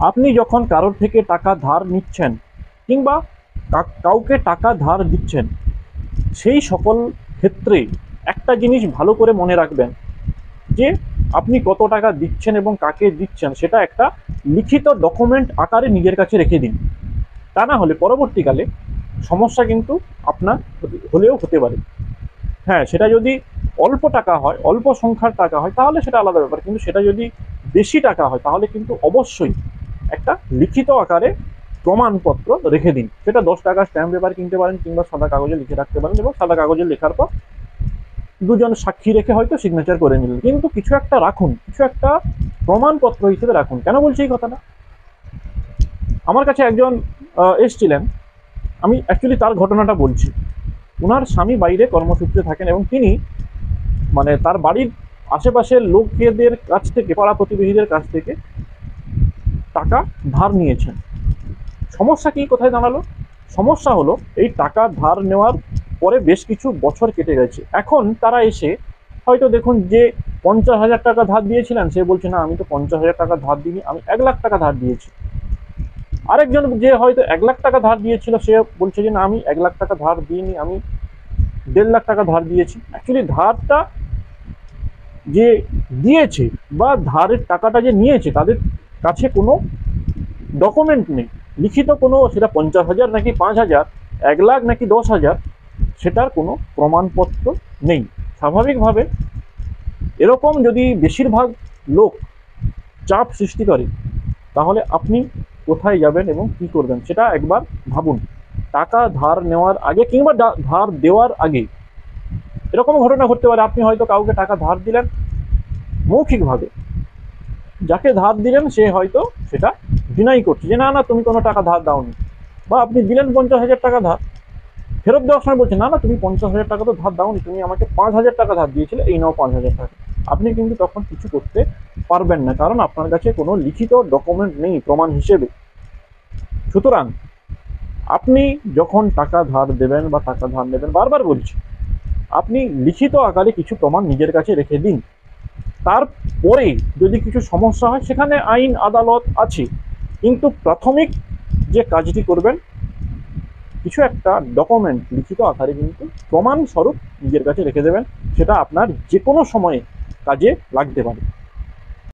আপনি যখন কারোর থেকে টাকা ধার নিচ্ছেন কিংবা কাউকে টাকা ধার দিচ্ছেন, সেই সকল ক্ষেত্রে একটা জিনিস ভালো করে মনে রাখবেন যে আপনি কত টাকা দিচ্ছেন এবং কাকে দিচ্ছেন সেটা একটা লিখিত ডকুমেন্ট আকারে নিজের কাছে রেখে দিন। তা না হলে পরবর্তীকালে সমস্যা কিন্তু আপনার হলেও হতে পারে। হ্যাঁ, সেটা যদি অল্প টাকা হয়, অল্প সংখ্যার টাকা হয়, তাহলে সেটা আলাদা ব্যাপার। কিন্তু সেটা যদি বেশি টাকা হয়, তাহলে কিন্তু অবশ্যই একটা লিখিত আকারে প্রমাণপত্র রেখে দিন। সেটা 10 টাকা স্ট্যাম্প পেপার কিনতে পারেন কিংবা সাদা কাগজে লিখে রাখতে পারেন, এবং সাদা কাগজে লেখার পর দুজন সাক্ষী রেখে হয়তো সিগনেচার করে নিলেন, কিন্তু কিছু একটা রাখুন, কিছু একটা প্রমাণপত্র হিসেবে রাখুন। কেন বলছি এই কথাটা? আমার কাছে একজন এসছিলেন, আমি অ্যাকচুয়ালি তার ঘটনাটা বলছি। ওনার স্বামী বাইরে কর্মসূত্রে থাকেন এবং তিনি মানে তার বাড়ির আশেপাশের লোকেদের কাছ থেকে, পাড়া প্রতিবেশীদের কাছ থেকে টাকা ধার নিয়েছেন। সমস্যা কি কোথায় দাঁড়ালো? সমস্যা হলো এই টাকা ধার নেওয়ার পরে বেশ কিছু বছর কেটে গেছে। এখন তারা এসে হয়তো দেখুন, যে 50,000 টাকা ধার দিয়েছিলেন সে বলছে না আমি তো 50,000 টাকা ধার দিইনি, আমি 1 লাখ টাকা ধার দিয়েছি। আরেকজন যে হয়তো 1 লাখ টাকা ধার দিয়েছিল সে বলছে যে না আমি 1 লাখ টাকা ধার দিইনি, আমি 1.5 লাখ টাকা ধার দিয়েছি। অ্যাকচুয়ালি ধারটা যে দিয়েছে বা ধারের টাকাটা যে নিয়েছে তাদের কাছে কোনো ডকুমেন্ট নেই, লিখিত কোনো, সেটা 50,000 নাকি 5,000, 1 লাখ নাকি 10,000, সেটার কোনো প্রমাণপত্র নেই। স্বাভাবিকভাবে এরকম যদি বেশিরভাগ লোক চাপ সৃষ্টি করে, তাহলে আপনি কোথায় যাবেন এবং কি করবেন সেটা একবার ভাবুন। টাকা ধার নেওয়ার আগে কিংবা ধার দেওয়ার আগে এরকম ঘটনা ঘটতে পারে, আপনি হয়তো কাউকে টাকা ধার দিলেন মৌখিকভাবে, যাকে ধার দিলেন সে হয়তো সেটা ডিনাই করছে যে না না তুমি কোনো টাকা ধার দাওনি, বা আপনি দিলেন 50,000 টাকা ধার, ফেরত দেওয়ার সময় বলছে না না তুমি 50,000 টাকা তো ধার দাওনি, তুমি আমাকে 5,000 টাকা ধার দিয়েছিলে, এই নাও 5,000 টাকা। আপনি কিন্তু তখন কিছু করতে পারবেন না, কারণ আপনার কাছে কোনো লিখিত ডকুমেন্ট নেই প্রমাণ হিসেবে। সুতরাং আপনি যখন টাকা ধার দেবেন বা টাকা ধার নেবেন, বারবার বলছি, আপনি লিখিত আকারে কিছু প্রমাণ নিজের কাছে রেখে দিন। তারপরে যদি কিছু সমস্যা হয় সেখানে আইন আদালত আছে, কিন্তু প্রাথমিক যে কাজটি করবেন, কিছু একটা ডকুমেন্ট লিখিত আকারে কিন্তু প্রমাণস্বরূপ নিজের কাছে রেখে দেবেন। সেটা আপনার যে কোনো সময়ে কাজে লাগতে পারে।